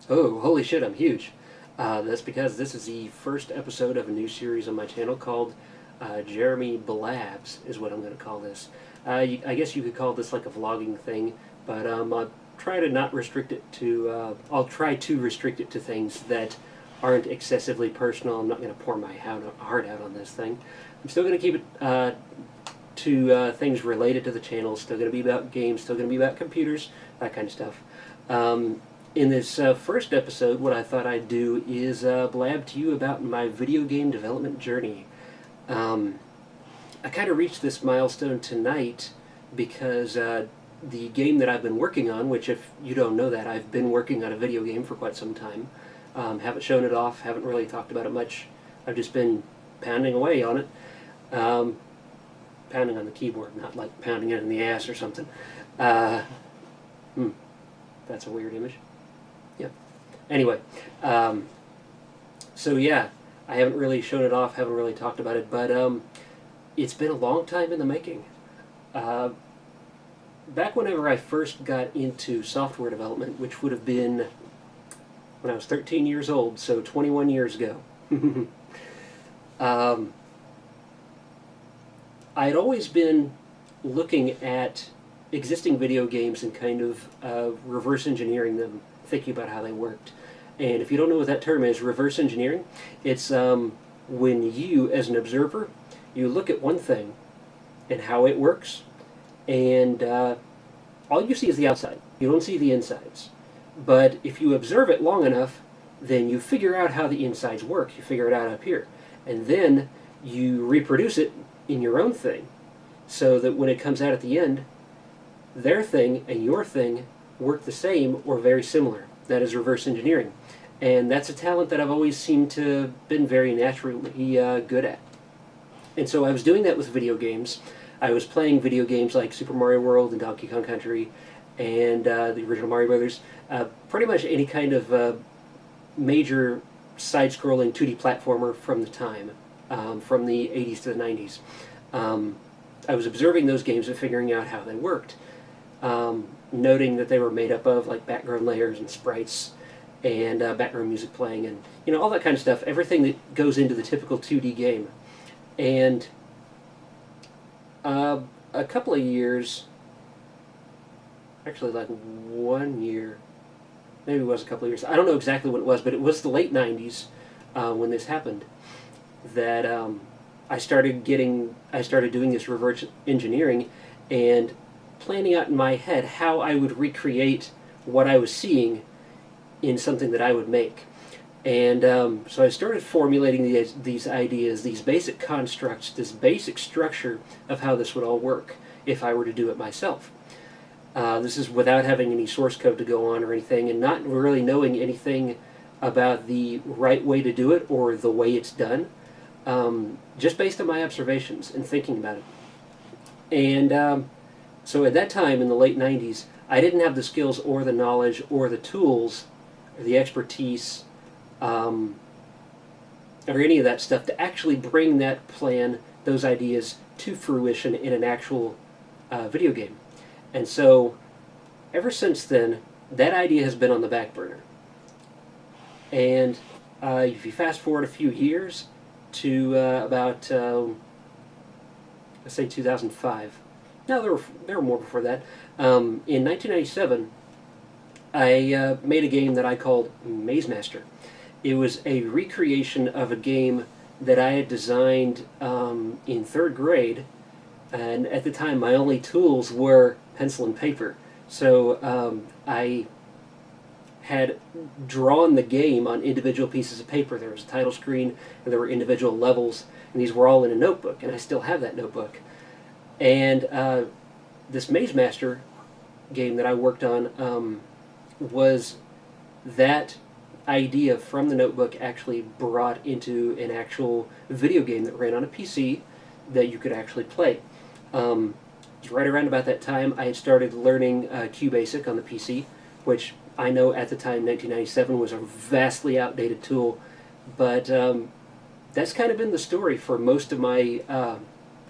Oh, holy shit, I'm huge. That's because this is the first episode of a new series on my channel called Jeremy Blabs, is what I'm going to call this. I guess you could call this like a vlogging thing, but I'll try to not restrict it to, I'll try to restrict it to things that aren't excessively personal. I'm not going to pour my heart out on this thing. I'm still going to keep it to things related to the channel. Still going to be about games, still going to be about computers, that kind of stuff. In this first episode, what I thought I'd do is blab to you about my video game development journey. I kind of reached this milestone tonight because the game that I've been working on, which if you don't know that, I've been working on a video game for quite some time. Haven't shown it off, haven't really talked about it much. I've just been pounding away on it. Pounding on the keyboard, not like pounding it in the ass or something. That's a weird image. Yeah. Anyway, so yeah, I haven't really shown it off, haven't really talked about it, but it's been a long time in the making. Back whenever I first got into software development, which would have been when I was 13 years old, so 21 years ago, I'd always been looking at existing video games and kind of reverse engineering them, thinking about how they worked. And if you don't know what that term is, reverse engineering, it's when you, as an observer, you look at one thing and how it works, and all you see is the outside. You don't see the insides. But if you observe it long enough, then you figure out how the insides work. You figure it out up here. And then you reproduce it in your own thing, so that when it comes out at the end, their thing and your thing work the same or very similar. That is reverse engineering. And that's a talent that I've always seemed to have been very naturally good at. And so I was doing that with video games. I was playing video games like Super Mario World and Donkey Kong Country and the original Mario Brothers. Pretty much any kind of major side-scrolling 2D platformer from the time, from the 80s to the 90s. I was observing those games and figuring out how they worked. Noting that they were made up of like background layers and sprites and background music playing and all that kind of stuff, everything that goes into the typical 2D game. And a couple of years, actually like 1 year, maybe it was a couple of years, I don't know exactly when it was, but it was the late 90s when this happened, that I started doing this reverse engineering and planning out in my head how I would recreate what I was seeing in something that I would make. And so I started formulating these ideas, these basic constructs, this basic structure of how this would all work if I were to do it myself. This is without having any source code to go on or anything, and not really knowing anything about the right way to do it or the way it's done, just based on my observations and thinking about it. And so at that time, in the late 90s, I didn't have the skills or the knowledge or the tools or the expertise or any of that stuff to actually bring that plan, those ideas, to fruition in an actual video game. And so ever since then, that idea has been on the back burner. And if you fast forward a few years to about, let's say 2005, no, there were more before that. In 1997, I made a game that I called Maze Master. It was a recreation of a game that I had designed in third grade, and at the time my only tools were pencil and paper. So I had drawn the game on individual pieces of paper. There was a title screen, and there were individual levels, and these were all in a notebook, and I still have that notebook. And this Maze Master game that I worked on was that idea from the notebook actually brought into an actual video game that ran on a PC that you could actually play. Right around about that time, I had started learning QBasic on the PC, which I know at the time, 1997, was a vastly outdated tool, but that's kind of been the story for most of my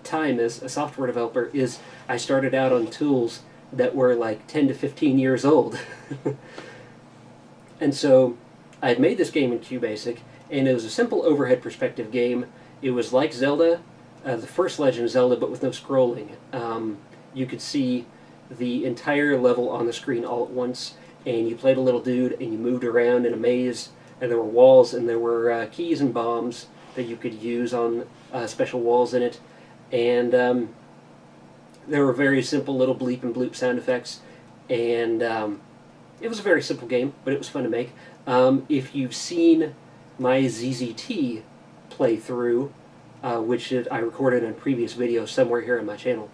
time as a software developer. Is I started out on tools that were like 10 to 15 years old. And so I had made this game in QBasic, and it was a simple overhead perspective game. It was like Zelda, the first Legend of Zelda, but with no scrolling. You could see the entire level on the screen all at once, and you played a little dude, and you moved around in a maze, and there were walls, and there were keys and bombs that you could use on special walls in it, and there were very simple little bleep and bloop sound effects, and it was a very simple game, but it was fun to make. If you've seen my ZZT playthrough, which I recorded in a previous video somewhere here on my channel,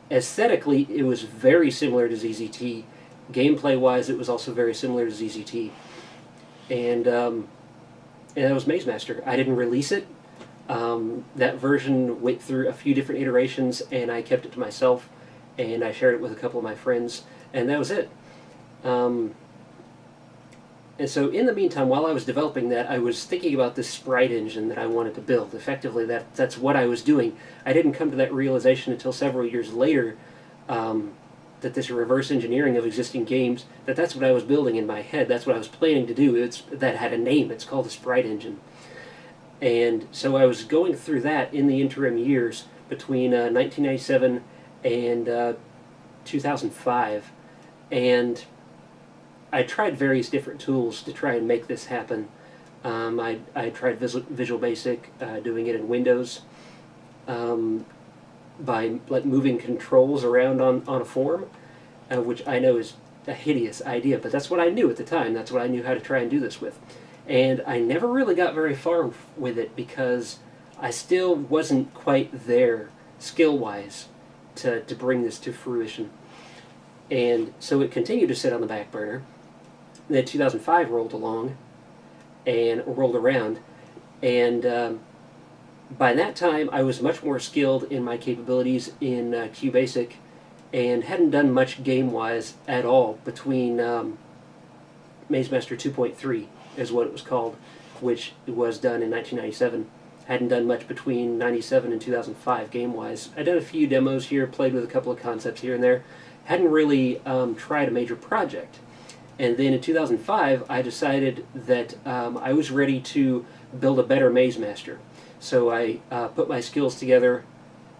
aesthetically it was very similar to ZZT. Gameplay-wise, it was also very similar to ZZT. And that was Maze Master. I didn't release it. That version went through a few different iterations, and I kept it to myself, and I shared it with a couple of my friends, and that was it. And so in the meantime, while I was developing that, I was thinking about this sprite engine that I wanted to build. Effectively, that's what I was doing. I didn't come to that realization until several years later, that this reverse engineering of existing games, that's what I was building in my head. That's what I was planning to do. That had a name. It's called a sprite engine. And so I was going through that in the interim years between 1997 and 2005. And I tried various different tools to try and make this happen. I tried Visual Basic, doing it in Windows, by moving controls around on a form, which I know is a hideous idea, but that's what I knew at the time. That's what I knew how to try and do this with. And I never really got very far with it because I still wasn't quite there skill-wise to bring this to fruition. And so it continued to sit on the back burner. Then 2005 rolled around, and by that time I was much more skilled in my capabilities in QBasic, and hadn't done much game-wise at all between Maze Master 2.3 is what it was called, which was done in 1997. Hadn't done much between 97 and 2005 game-wise. I'd done a few demos here, played with a couple of concepts here and there. Hadn't really tried a major project. And then in 2005, I decided that I was ready to build a better Maze Master. So I put my skills together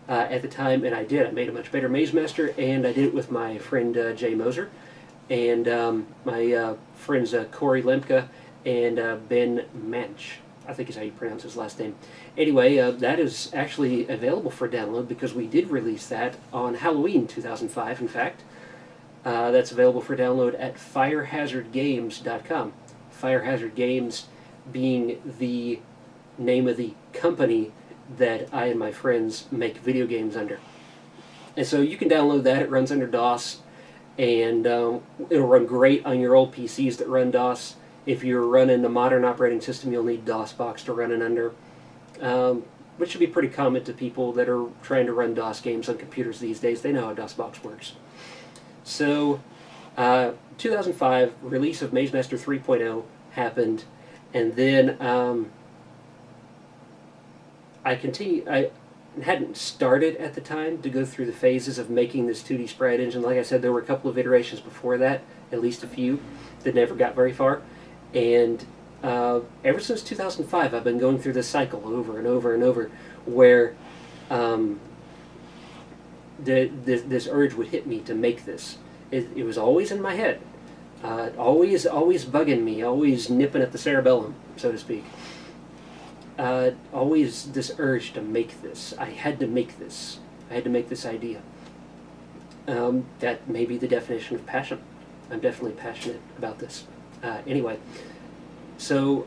at the time, and I did. I made a much better Maze Master, and I did it with my friend Jay Moser, and my friends Corey Lemke and Ben Manch, I think is how you pronounce his last name. Anyway, that is actually available for download because we did release that on Halloween 2005, in fact. That's available for download at firehazardgames.com. Firehazard Games being the name of the company that I and my friends make video games under. And so you can download that. It runs under DOS, and it'll run great on your old PCs that run DOS. If you're running a modern operating system, you'll need DOSBox to run it under, which should be pretty common to people that are trying to run DOS games on computers these days. They know how DOSBox works. So, 2005, release of Maze Master 3.0 happened, and then I hadn't started at the time to go through the phases of making this 2D sprite engine. Like I said, there were a couple of iterations before that, at least a few, that never got very far. And ever since 2005, I've been going through this cycle over and over and over, where this urge would hit me to make this. It was always in my head, always bugging me, always nipping at the cerebellum, so to speak. Always this urge to make this. I had to make this. I had to make this idea. That may be the definition of passion. I'm definitely passionate about this. Anyway, so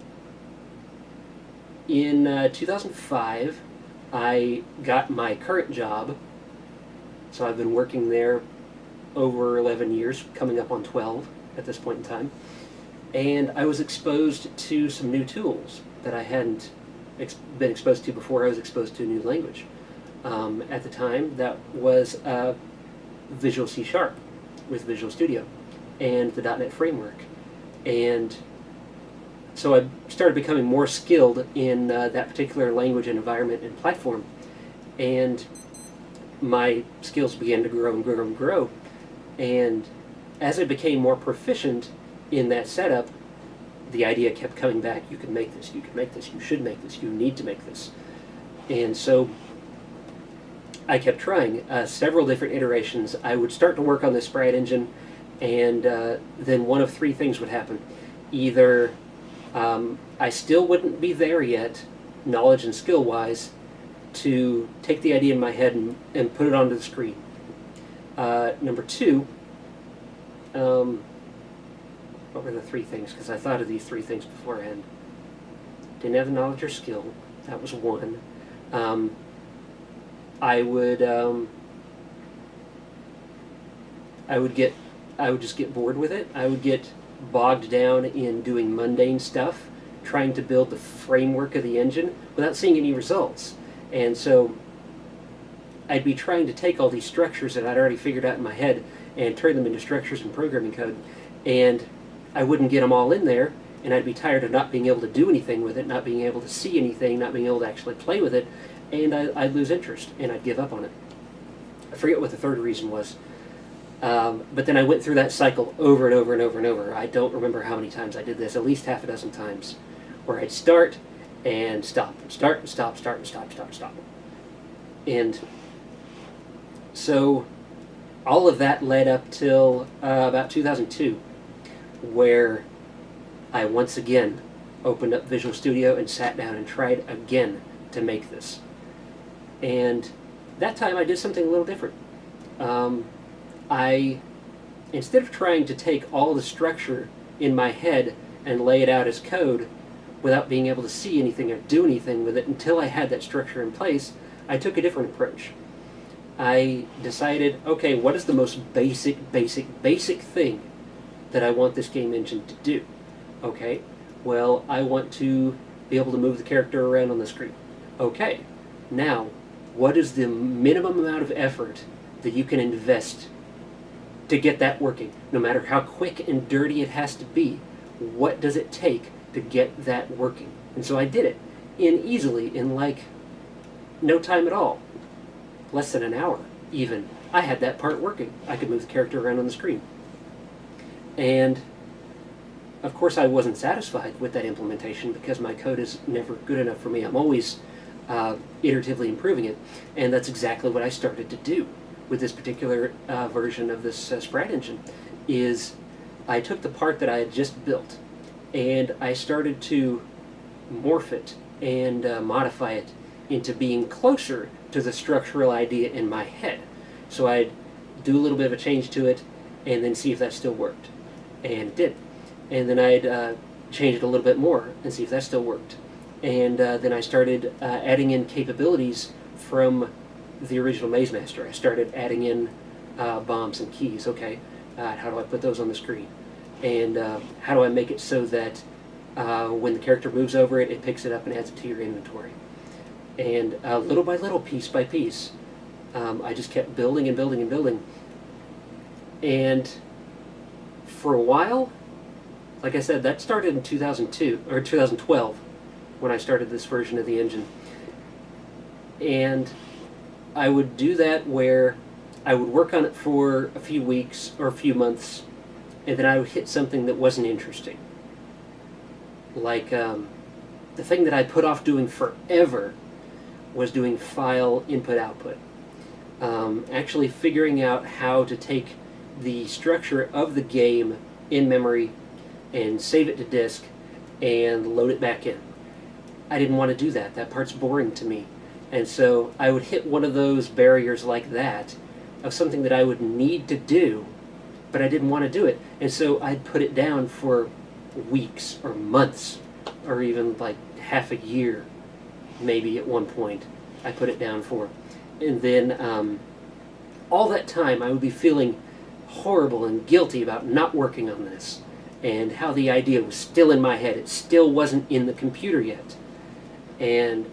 in 2005, I got my current job. So I've been working there over 11 years, coming up on 12 at this point in time. And I was exposed to some new tools that I hadn't been exposed to before. I was exposed to a new language. At the time, that was Visual C# with Visual Studio and the .NET Framework. And so I started becoming more skilled in that particular language and environment and platform. And my skills began to grow and grow and grow. And as I became more proficient in that setup, the idea kept coming back. You can make this, you can make this, you should make this, you need to make this. And so I kept trying several different iterations. I would start to work on the sprite engine, and then one of three things would happen. Either I still wouldn't be there yet, knowledge and skill-wise, to take the idea in my head and put it onto the screen. Number two, what were the three things? Because I thought of these three things beforehand. Didn't have the knowledge or skill. That was one. I would just get bored with it. I would get bogged down in doing mundane stuff, trying to build the framework of the engine without seeing any results. And so I'd be trying to take all these structures that I'd already figured out in my head and turn them into structures in programming code, and I wouldn't get them all in there, and I'd be tired of not being able to do anything with it, not being able to see anything, not being able to actually play with it, and I'd lose interest, and I'd give up on it. I forget what the third reason was. But then I went through that cycle over and over and over and over. I don't remember how many times I did this, at least half a dozen times, where I'd start and stop, start and stop, start and stop, start and stop. And so all of that led up till about 2002, where I once again opened up Visual Studio and sat down and tried again to make this. And that time I did something a little different. Instead of trying to take all the structure in my head and lay it out as code without being able to see anything or do anything with it until I had that structure in place, I took a different approach. I decided, okay, what is the most basic thing that I want this game engine to do? Okay, well, I want to be able to move the character around on the screen. Okay, now, what is the minimum amount of effort that you can invest to get that working? No matter how quick and dirty it has to be, what does it take to get that working? And so I did it in like no time at all. Less than an hour, even. I had that part working. I could move the character around on the screen. And of course I wasn't satisfied with that implementation because my code is never good enough for me. I'm always iteratively improving it, and that's exactly what I started to do with this particular version of this sprite engine. Is I took the part that I had just built and I started to morph it and modify it into being closer to the structural idea in my head. So I'd do a little bit of a change to it and then see if that still worked. And it did. And then I'd change it a little bit more and see if that still worked. And then I started adding in capabilities from the original Maze Master. I started adding in bombs and keys. Okay, how do I put those on the screen? And how do I make it so that when the character moves over it, it picks it up and adds it to your inventory? And little by little, piece by piece, I just kept building and building and building. And for a while, like I said, that started in 2002 or 2012 when I started this version of the engine. And I would do that where I would work on it for a few weeks or a few months, and then I would hit something that wasn't interesting. Like the thing that I put off doing forever was doing file input-output. Actually figuring out how to take the structure of the game in memory and save it to disk and load it back in. I didn't want to do that. That part's boring to me. And so I would hit one of those barriers like that of something that I would need to do, but I didn't want to do it. And so I'd put it down for weeks or months or even like half a year, maybe at one point I put it down for. And then all that time I would be feeling horrible and guilty about not working on this and how the idea was still in my head. It still wasn't in the computer yet. And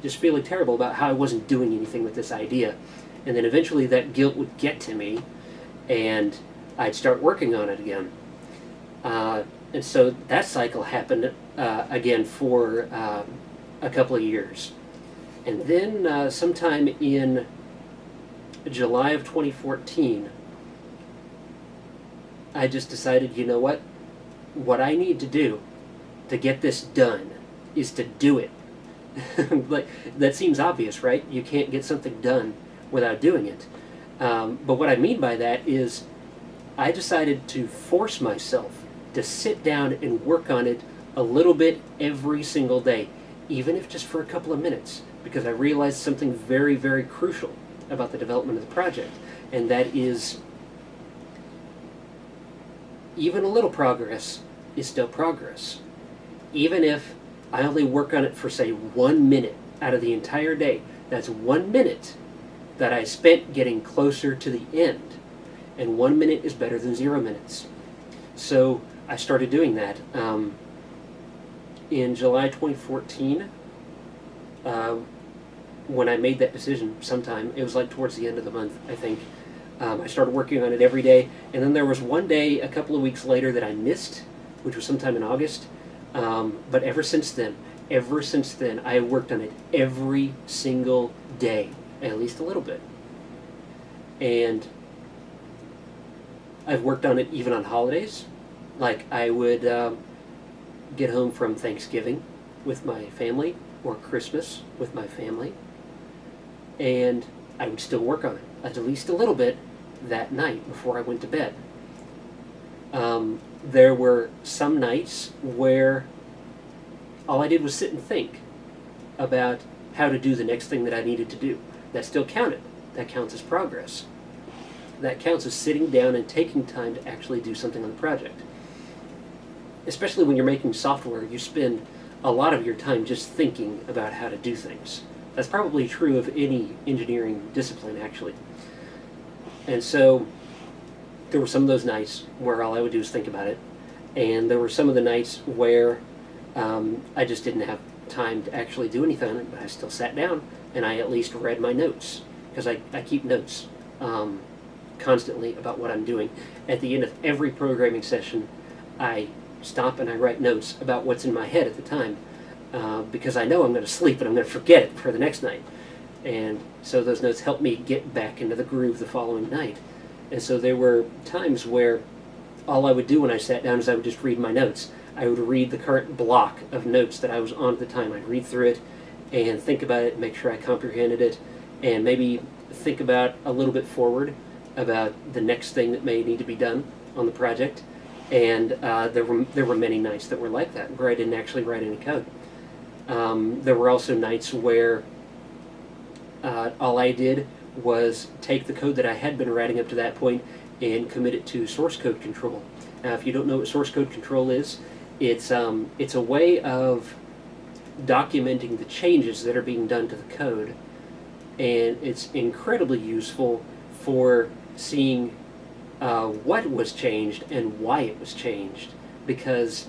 just feeling terrible about how I wasn't doing anything with this idea. And then eventually that guilt would get to me and I'd start working on it again. And so that cycle happened again for a couple of years. And then sometime in July of 2014, I just decided, you know what? what I need to do to get this done is to do it. Like, that seems obvious, right? You can't get something done without doing it. But what I mean by that is I decided to force myself to sit down and work on it a little bit every single day, even if just for a couple of minutes, because I realized something very, very crucial about the development of the project, and that is even a little progress is still progress. Even if I only work on it for, say, 1 minute out of the entire day, that's 1 minute that I spent getting closer to the end. And 1 minute is better than 0 minutes. So I started doing that. In July 2014, when I made that decision sometime, it was like towards the end of the month, I think, I started working on it every day. And then there was one day a couple of weeks later that I missed, which was sometime in August. But ever since then, I worked on it every single day, at least a little bit. And I've worked on it even on holidays. Like, I would get home from Thanksgiving with my family, or Christmas with my family, and I would still work on it, at least a little bit, that night before I went to bed. There were some nights where all I did was sit and think about how to do the next thing that I needed to do. That still counted. That counts as progress. That counts as sitting down and taking time to actually do something on the project. Especially when you're making software, you spend a lot of your time just thinking about how to do things. That's probably true of any engineering discipline, actually. And so there were some of those nights where all I would do is think about it, and there were some of the nights where I just didn't have time to actually do anything, but I still sat down and I at least read my notes, because I keep notes constantly about what I'm doing. At the end of every programming session, I stop and I write notes about what's in my head at the time, because I know I'm going to sleep and I'm going to forget it for the next night. And so those notes help me get back into the groove the following night. And so there were times where all I would do when I sat down is I would just read my notes. I would read the current block of notes that I was on at the time. I'd read through it and think about it, make sure I comprehended it, and maybe think about a little bit forward about the next thing that may need to be done on the project. And there were many nights that were like that, where I didn't actually write any code. There were also nights where all I did was take the code that I had been writing up to that point and commit it to source code control. Now, if you don't know what source code control is, it's a way of documenting the changes that are being done to the code, and it's incredibly useful for seeing what was changed and why it was changed, because,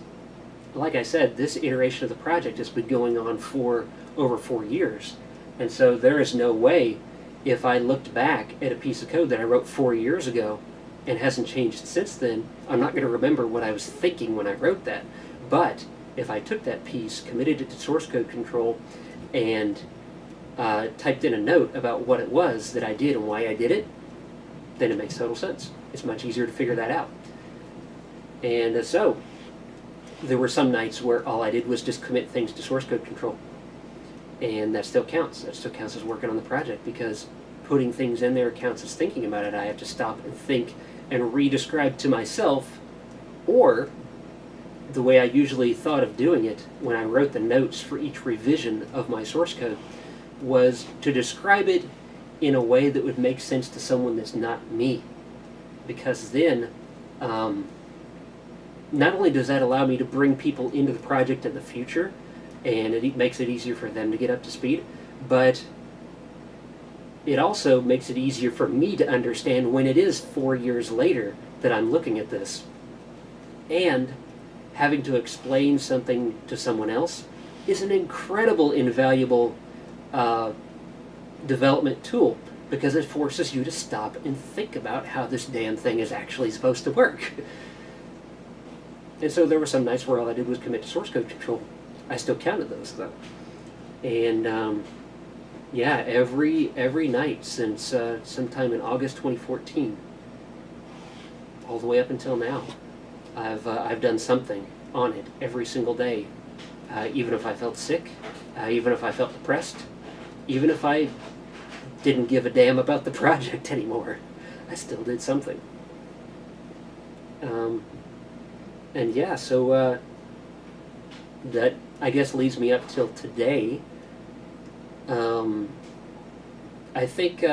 like I said, this iteration of the project has been going on for over 4 years, and so there is no way, if I looked back at a piece of code that I wrote 4 years ago and hasn't changed since then, I'm not going to remember what I was thinking when I wrote that. But if I took that piece, committed it to source code control, and typed in a note about what it was that I did and why I did it, then it makes total sense. It's much easier to figure that out. And so there were some nights where all I did was just commit things to source code control. And that still counts. That still counts as working on the project, because putting things in there counts as thinking about it. I have to stop and think and re-describe to myself, or the way I usually thought of doing it when I wrote the notes for each revision of my source code was to describe it in a way that would make sense to someone that's not me. Because then, not only does that allow me to bring people into the project in the future, and it makes it easier for them to get up to speed, but it also makes it easier for me to understand when it is 4 years later that I'm looking at this. And having to explain something to someone else is an incredible, invaluable development tool, because it forces you to stop and think about how this damn thing is actually supposed to work. And so there were some nights where all I did was commit to source code control. I still counted those, though. And yeah, every night since sometime in August 2014, all the way up until now, I've done something on it every single day, even if I felt sick, even if I felt depressed, even if I didn't give a damn about the project anymore, I still did something. And yeah, so that I guess leads me up till today. I think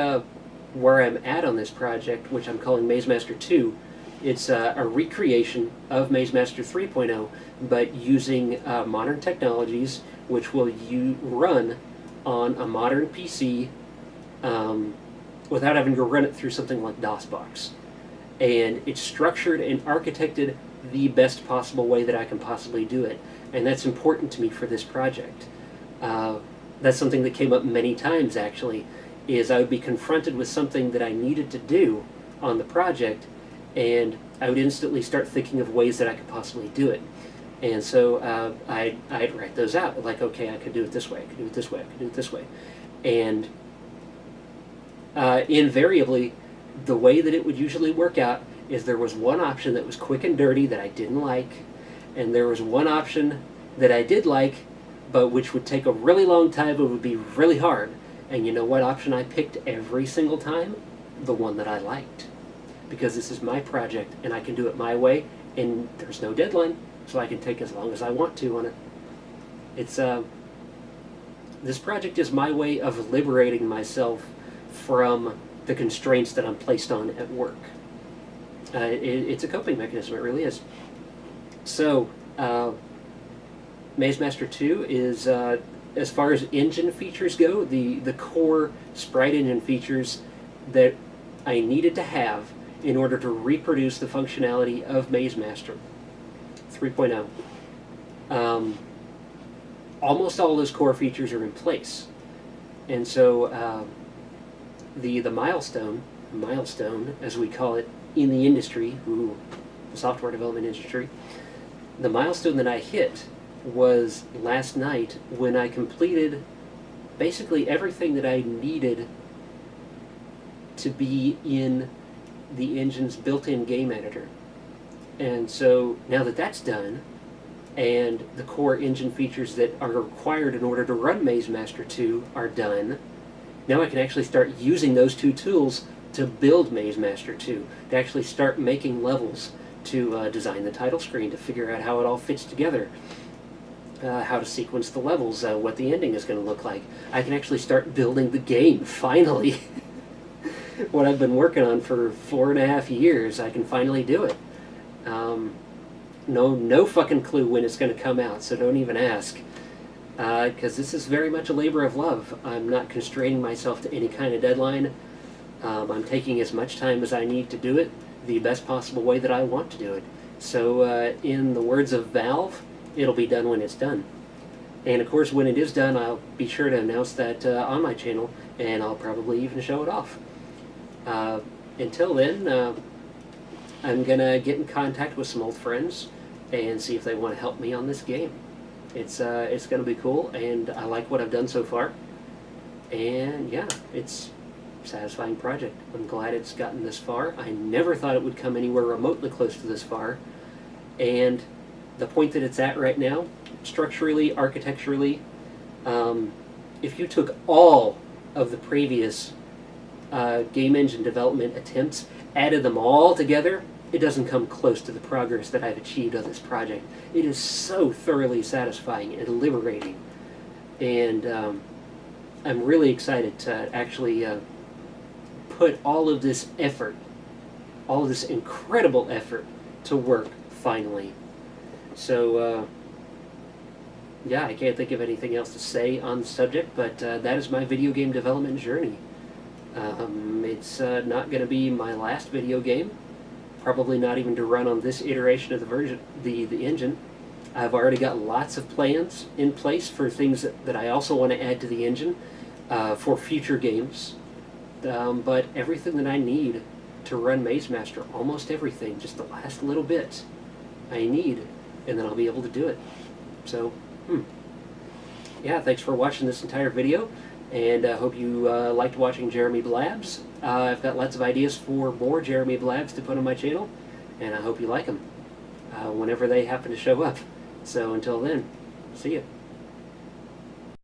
where I'm at on this project, which I'm calling Maze Master 2, it's a recreation of Maze Master 3.0, but using modern technologies, which will run on a modern PC without having to run it through something like DOSBox. And it's structured and architected the best possible way that I can possibly do it. And that's important to me for this project. That's something that came up many times, actually, is I would be confronted with something that I needed to do on the project, and I would instantly start thinking of ways that I could possibly do it. And so I'd write those out, like, okay, I could do it this way, I could do it this way, I could do it this way. And invariably, the way that it would usually work out is there was one option that was quick and dirty that I didn't like, and there was one option that I did like, but which would take a really long time and would be really hard. And you know what option I picked every single time? The one that I liked. Because this is my project, and I can do it my way, and there's no deadline, so I can take as long as I want to on it. It's this project is my way of liberating myself from the constraints that I'm placed on at work. It's a coping mechanism, it really is. So, Maze Master 2 is, as far as engine features go, the core sprite engine features that I needed to have in order to reproduce the functionality of Maze Master 3.0. Almost all those core features are in place. And so the milestone, as we call it in the industry, the software development industry, the milestone that I hit was last night when I completed basically everything that I needed to be in the engine's built-in game editor. And so now that that's done, and the core engine features that are required in order to run Maze Master 2 are done, now I can actually start using those two tools to build Maze Master 2, to actually start making levels, to design the title screen, to figure out how it all fits together, how to sequence the levels, what the ending is going to look like. I can actually start building the game, finally. What I've been working on for 4.5 years, I can finally do it. No fucking clue when it's going to come out, so don't even ask. Because this is very much a labor of love. I'm not constraining myself to any kind of deadline. I'm taking as much time as I need to do it, the best possible way that I want to do it. So, in the words of Valve, it'll be done when it's done. And of course, when it is done, I'll be sure to announce that on my channel, and I'll probably even show it off. Until then, I'm going to get in contact with some old friends and see if they want to help me on this game. It's going to be cool, and I like what I've done so far. And yeah, it's a satisfying project. I'm glad it's gotten this far. I never thought it would come anywhere remotely close to this far. And the point that it's at right now, structurally, architecturally, if you took all of the previous game engine development attempts, added them all together, it doesn't come close to the progress that I've achieved on this project. It is so thoroughly satisfying and liberating. And I'm really excited to actually put all of this effort, all of this incredible effort to work finally. So, yeah, I can't think of anything else to say on the subject, but that is my video game development journey. It's not going to be my last video game, probably not even to run on this iteration of the version, the engine. I've already got lots of plans in place for things that I also want to add to the engine for future games. But everything that I need to run Maze Master, almost everything, just the last little bit, I need, and then I'll be able to do it. So, yeah, thanks for watching this entire video, and I hope you liked watching Jeremy Blabs. I've got lots of ideas for more Jeremy Blabs to put on my channel, and I hope you like them. whenever they happen to show up. So until then, see ya.